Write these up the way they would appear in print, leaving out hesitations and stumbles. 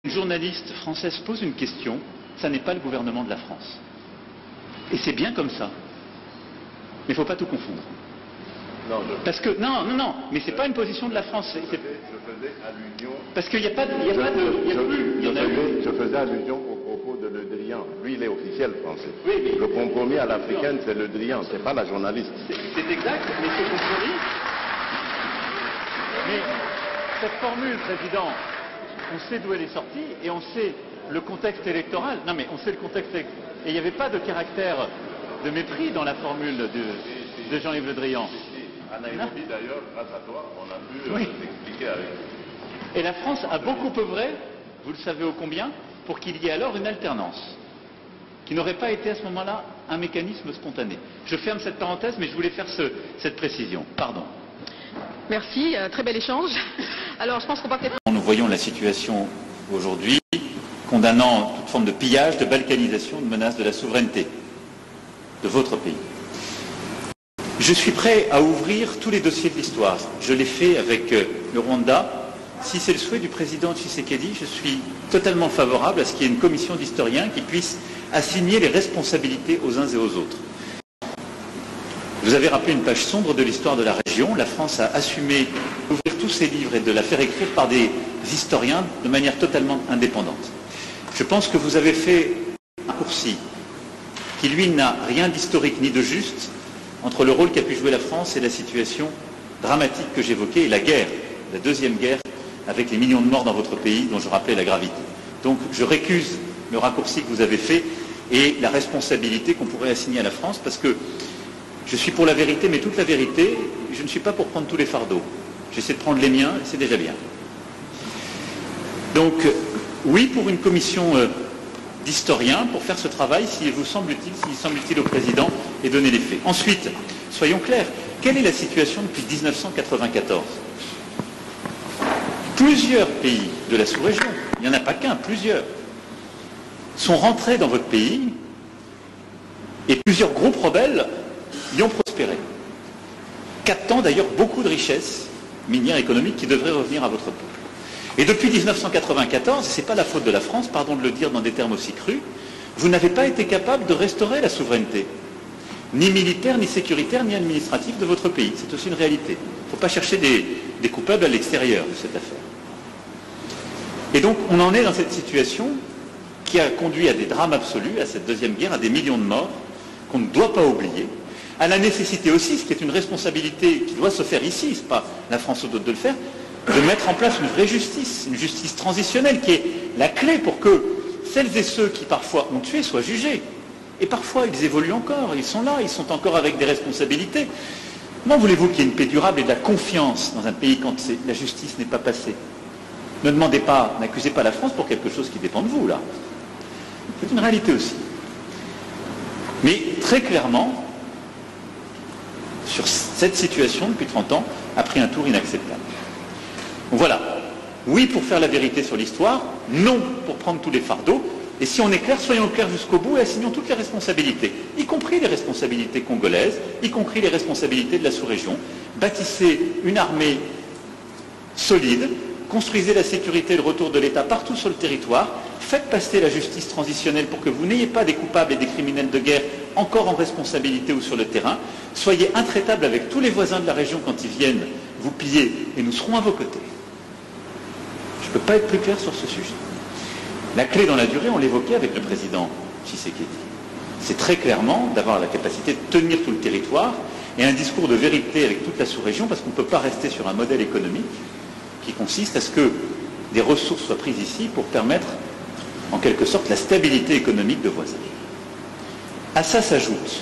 Une journaliste française pose une question, ça n'est pas le gouvernement de la France. Et c'est bien comme ça. Mais il ne faut pas tout confondre. Non, parce que, non, mais c'est pas une position de la France. Je faisais allusion... Parce qu'il n'y a pas de... Je faisais allusion au propos de Le Drian. Lui, il est officiel français. Oui, mais... Le compromis à l'africaine, c'est Le Drian, c'est pas la journaliste. C'est exact, mais ce compromis... Mais cette formule, Président, on sait d'où elle est sortie et on sait le contexte électoral. Non, mais on sait le contexte... Et il n'y avait pas de caractère de mépris dans la formule de Jean-Yves Le Drian. À Nairobi, d'ailleurs, grâce à toi, on a pu s'expliquer avec... Et la France a beaucoup œuvré, vous le savez ô combien, pour qu'il y ait alors une alternance, qui n'aurait pas été à ce moment-là un mécanisme spontané. Je ferme cette parenthèse, mais je voulais faire cette précision. Pardon. Merci, très bel échange. Alors, je pense qu'on va peut-être... Nous voyons la situation aujourd'hui, condamnant toute forme de pillage, de balkanisation, de menace de la souveraineté de votre pays. Je suis prêt à ouvrir tous les dossiers de l'histoire. Je l'ai fait avec le Rwanda. Si c'est le souhait du président Tshisekedi, je suis totalement favorable à ce qu'il y ait une commission d'historiens qui puisse assigner les responsabilités aux uns et aux autres. Vous avez rappelé une page sombre de l'histoire de la région. La France a assumé d'ouvrir tous ses livres et de la faire écrire par des historiens de manière totalement indépendante. Je pense que vous avez fait un raccourci qui, lui, n'a rien d'historique ni de juste entre le rôle qu'a pu jouer la France et la situation dramatique que j'évoquais, et la guerre, la deuxième guerre, avec les millions de morts dans votre pays, dont je rappelais la gravité. Donc je récuse le raccourci que vous avez fait et la responsabilité qu'on pourrait assigner à la France, parce que je suis pour la vérité, mais toute la vérité, je ne suis pas pour prendre tous les fardeaux. J'essaie de prendre les miens, et c'est déjà bien. Donc, oui, pour une commission d'historiens, pour faire ce travail, s'il vous semble utile, s'il semble utile au président, et donner les faits. Ensuite, soyons clairs, quelle est la situation depuis 1994 ? Plusieurs pays de la sous-région, il n'y en a pas qu'un, plusieurs, sont rentrés dans votre pays, et plusieurs groupes rebelles y ont prospéré, captant d'ailleurs beaucoup de richesses minières économiques qui devraient revenir à votre peuple. Et depuis 1994, ce n'est pas la faute de la France, pardon de le dire dans des termes aussi crus, vous n'avez pas été capable de restaurer la souveraineté, ni militaire, ni sécuritaire, ni administrative de votre pays. C'est aussi une réalité. Il ne faut pas chercher des coupables à l'extérieur de cette affaire. Et donc on en est dans cette situation qui a conduit à des drames absolus, à cette deuxième guerre, à des millions de morts, qu'on ne doit pas oublier, à la nécessité aussi, ce qui est une responsabilité qui doit se faire ici, ce n'est pas la France ou d'autres de le faire, de mettre en place une vraie justice, une justice transitionnelle qui est la clé pour que celles et ceux qui parfois ont tué soient jugés. Et parfois ils évoluent encore, ils sont là, ils sont encore avec des responsabilités. Comment voulez-vous qu'il y ait une paix durable et de la confiance dans un pays quand la justice n'est pas passée? Ne demandez pas, n'accusez pas la France pour quelque chose qui dépend de vous, là. C'est une réalité aussi. Mais très clairement, sur cette situation, depuis 30 ans, a pris un tour inacceptable. Donc voilà, oui pour faire la vérité sur l'histoire, non pour prendre tous les fardeaux, et si on est clair, soyons clairs jusqu'au bout et assignons toutes les responsabilités, y compris les responsabilités congolaises, y compris les responsabilités de la sous-région. Bâtissez une armée solide, construisez la sécurité et le retour de l'État partout sur le territoire, faites passer la justice transitionnelle pour que vous n'ayez pas des coupables et des criminels de guerre encore en responsabilité ou sur le terrain, soyez intraitables avec tous les voisins de la région quand ils viennent vous piller, et nous serons à vos côtés. Je ne peux pas être plus clair sur ce sujet. La clé dans la durée, on l'évoquait avec le président Tshisekedi. C'est très clairement d'avoir la capacité de tenir tout le territoire et un discours de vérité avec toute la sous-région, parce qu'on ne peut pas rester sur un modèle économique qui consiste à ce que des ressources soient prises ici pour permettre, en quelque sorte, la stabilité économique de voisins. À ça s'ajoute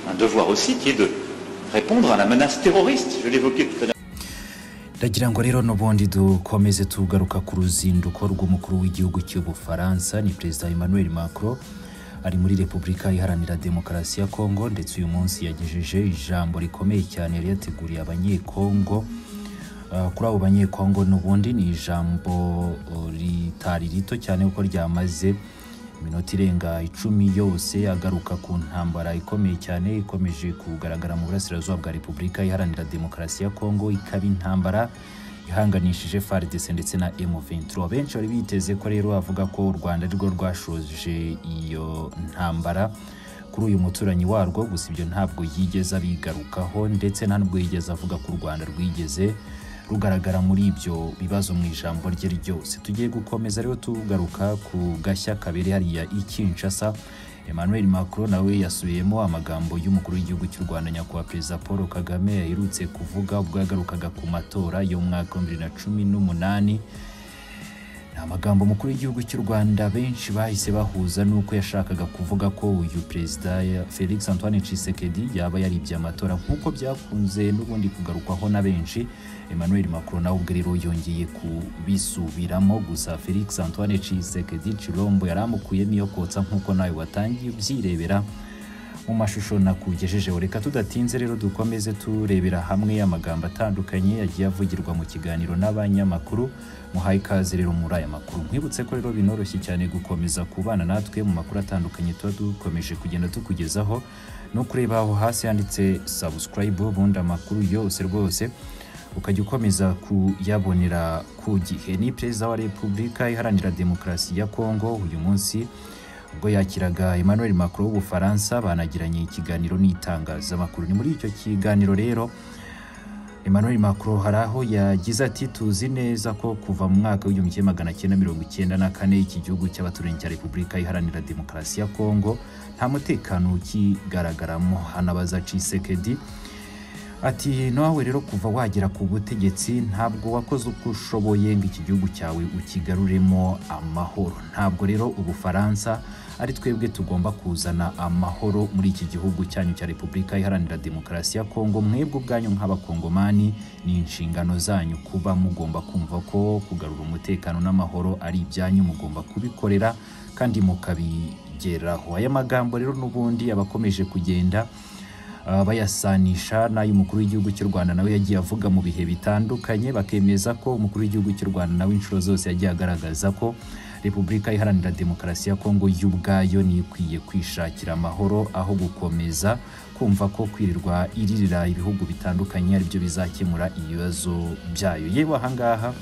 un devoir aussi qui est de répondre à la menace terroriste, je l'évoquais tout à l'heure. Ndagira ngo rero n'ubundi dukomeze tugaruka ku ruzinduko rw'umukuru w'igihugu cy'Ubufaransa ni Perezida Emmanuel Macron ari muri Repubulika Iharanira Demokarasi ya Kongo, ndetse uyu munsi yagejeje ijambo rikomeye cyane yari yateguriye abanyekongo. Kuri abo banyekongo n'ubundi ni ijambo ritari rito cyane kuko ryamaze iminota irenga 10 yose agaruka ku ntambara ikomeye cyane ikomeje kugaragara mu burasirazuba bwa Repubulika Iharanira Demokarasi ya Kongo, ikaba intambara ihanganishije FARDC ndetse na M23. Benshi bari biteze ko rero avuga ko u Rwanda rwo rwashoje iyo ntambara kuri uyu muturanyi warwo, gusa ibyo ntabwo yigeze abigarukaho ndetse ntabwo yigeze avuga ko u Rwanda rwigeze rugaragara muri ibyo bibazo mu ijambo rye ryose. Tugiye gukomeza rero tugaruka ku gashya kabiri hariya i Kinshasa. Emmanuel Macron nawe yasubiyemo amagambo y'umukuru w'igihugu cy'u Rwanda nyakubahwa Perezida Paul Kagame yaherutse kuvuga ubwo yagarukaga ku matora yo mu mwaka wa 2018. Amagambo umukuru w'igihugu cy'u Rwanda benshi bahise bahuza nuko yashakaga kuvuga ko uyu Perezida Felix Antoine Tshisekedi yaba yaribye amatora nkuko byakunze n'ubundi kugarukwaho na benshi. Emmanuel Macron nawe ubwo rero yongeye kubisubiramo, gusa Felix Antoine Tshisekedi Chilombo yaramukuyemo iyo kotsa nkuko nawe watangiye ubyirebera mu mashusho nakugejejeho. Reka tudatinze rero dukomeze turebera hamwe amagambo atandukanye yagiye avugirwa mu kiganiro n'abanyamakuru. Muhaye ikaze rero muri aya makuru. Nkwibutse ko rero binoroshye cyane gukomeza kubana natwe mu makuru atandukanye tuba dukomeje kugenda tukugezaho, no kureba aho hasi handitse subscribe, ubundi amakuru yose rwose ukajya ukomeza kuyabonera ku gihe. Ni Perezida wa Repubulika Iharanira Demokarasi ya Kongo uyu munsi ubwo yakiraga Emmanuel Macron w'Ubufaransa, banagiranye ikiganiro n'itangazamakuru. Ni muri icyo kiganiro rero Emmanuel Macron hari aho yagize ati tuzi neza ko kuva mu mwaka w'1994 iki gihugu cy'abaturanyi cya Repubulika Iharanira Demokarasi ya Kongo nta mutekano ukigaragaramo. Hanabaza Tshisekedi ati nawe rero kuva wagera ku butegetsi ntabwo wakoze uko ushoboye ngo iki gihugu cyawe ukigaruremo amahoro. Ntabwo rero Ubufaransa ari twebwe tugomba kuzana amahoro muri iki gihugu cyanyu cya Repubulika Iharanira Demokarasi ya Kongo. Mwebwe ubwanyu nk'abakongomani ni inshingano zanyu kuba mugomba kumva ko kugarura umutekano n'amahoro ari ibyanyu, mugomba kubikorera kandi mukabigeraho. Aya magambo rero n'ubundi abakomeje kugenda bayasanisha n'ay'umukuru w'igihugu cy'u Rwanda nawe yagiye avuga mu bihe bitandukanye, bakemeza ko umukuru w'igihugu cy'u Rwanda nawe inshuro zose yagiye agaragaza ko Repubulika Iharanira Demokarasi ya Kongo y'ubwayo ni ikwiye kwishakira amahoro aho gukomeza kumva ko kwirirwa iririra ibihugu bitandukanye ari byo bizakemura ibibazo byayo. Yewe ahangaha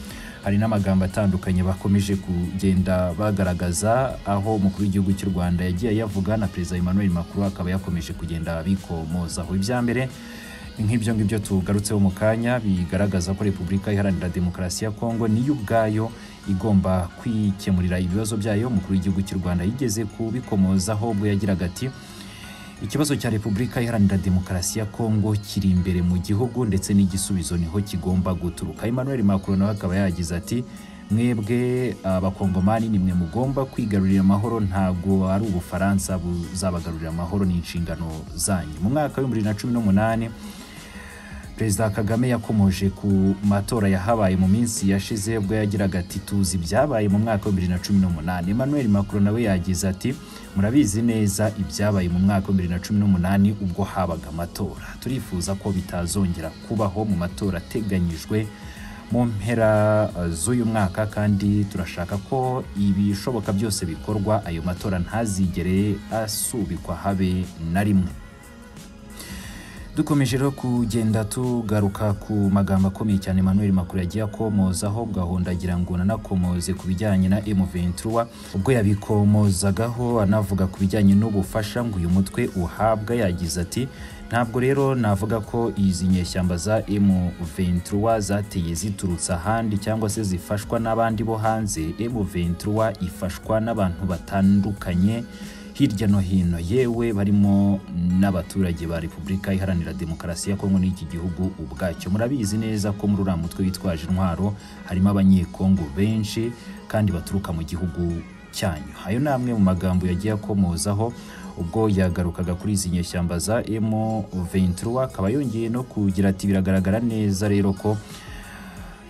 hari n'amagambo atandukanye bakomeje kugenda bagaragaza aho umukuru w'igihugu cy'u Rwanda yagiye yavuga na Perezida Emmanuel Macron akaba yakomeje kugenda bikomozaho. Ibya mbere nk'ibyo ngibyo tugarutseho mu kanya bigaragaza ko Repubulika Iharanira Demokarasi ya Kongo niyo ubwayo igomba kwikemurira ibibazo byayo. Umukuru w'igihugu cy'u Rwanda yigeze kubikomozaho ubwo yagiraga ati ikibazo cya Repubulika Iharanira Demokarasi ya Kongo kiri imbere mu gihugu ndetse n'igisubizo niho kigomba guturuka. Emmanuel Macron nawe akaba yagize ati mwebwe abakongomani nimwe mugomba kwigarurira amahoro, ntago ari Ubufaransa buzabagarurira amahoro, ni inshingano zanyu. Mu mwaka wa 2018 Perezida Kagame yakomoje ku matora yahabaye mu minsi yashize ubwo yagiraga ati tuzi byabaye mu mwaka wa 2018. Emmanuel Macron nawe yagize ati murabizi neza ibyabaye mu mwaka wa 2018 ubwo habaga amatora. Turifuza ko bitazongera kubaho mu matora ateganyijwe mu mpera z'uyu mwaka, kandi turashaka ko ibishoboka byose bikorwa ayo matora ntazigere asubikwa habe na rimwe. Dukomeje rero kugenda tugaruka ku magambo akomeye cyane Emmanuel Macron yagiye akomozaho, gahondagira ngo nanakomoze ku bijyanye na M23 ubwo yabikomozagaho anavuga ku bijyanye n'ubufasha ngo uyu mutwe uhabwa. Yagize ati ntabwo rero navuga ko izi nyeshyamba za M23 zateye ziturutse ahandi cyangwa se zifashwa n'abandi bo hanze. M23 ifashwa n'abantu batandukanye hirya no hino, yewe barimo n'abaturage ba Repubulika Iharanira Demokarasi ya Kongo n'iki gihugu ubwacyo. Murabizi neza ko muri uriya mutwe witwaje intwaro harimo abanyekongo benshi kandi baturuka mu gihugu cyanyu. Ayo namwe mu magambo yagiye akomozaho ubwo yagarukaga kuri izi nyeshyamba za M23, akaba yongeye no kugira ati biragaragara neza rero ko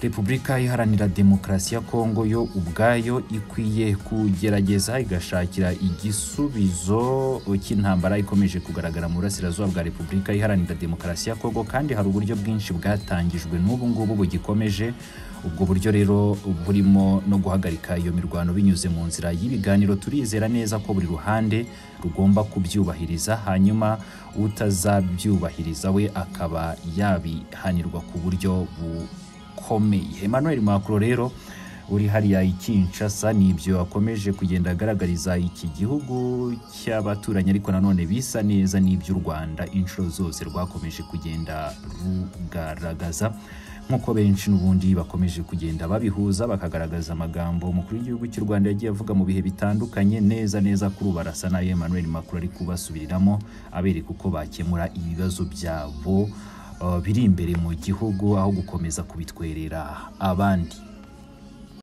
Repubulika Iharanira Demokarasi ya Kongo yo ubwayo ikwiye kugerageza igashakira igisubizo cy'intambara ikomeje kugaragara mu burasirazuba bwa Repubulika Iharanira Demokarasi ya Kongo, kandi hari uburyo bwinshi bwatangijwe n'ubu ngubu bugikomeje. Ubwo buryo rero burimo no guhagarika iyo mirwano binyuze mu nzira y'ibiganiro. Turizera neza ko buri ruhande rugomba kubyubahiriza, hanyuma utazabyubahiriza we akaba yabihanirwa ku buryo bukomeye. Emmanuel Macron rero uri hariya i Kinshasa nibyo akomeje kugenda agaragariza iki gihugu cy'abaturanyi, ariko nanone bisa neza n'iby'u Rwanda inshuro zose rwakomeje kugenda rugaragaza, nk'uko benshi n'ubundi bakomeje kugenda babihuza bakagaragaza amagambo umukuru w'igihugu cy'u Rwanda yagiye avuga mu bihe bitandukanye. Neza kuri ubu arasa nayo Emmanuel Macron ari kubasubiriramo abereka uko bakemura ibibazo byabo biri imbere mu gihugu aho gukomeza kubitwerera abandi.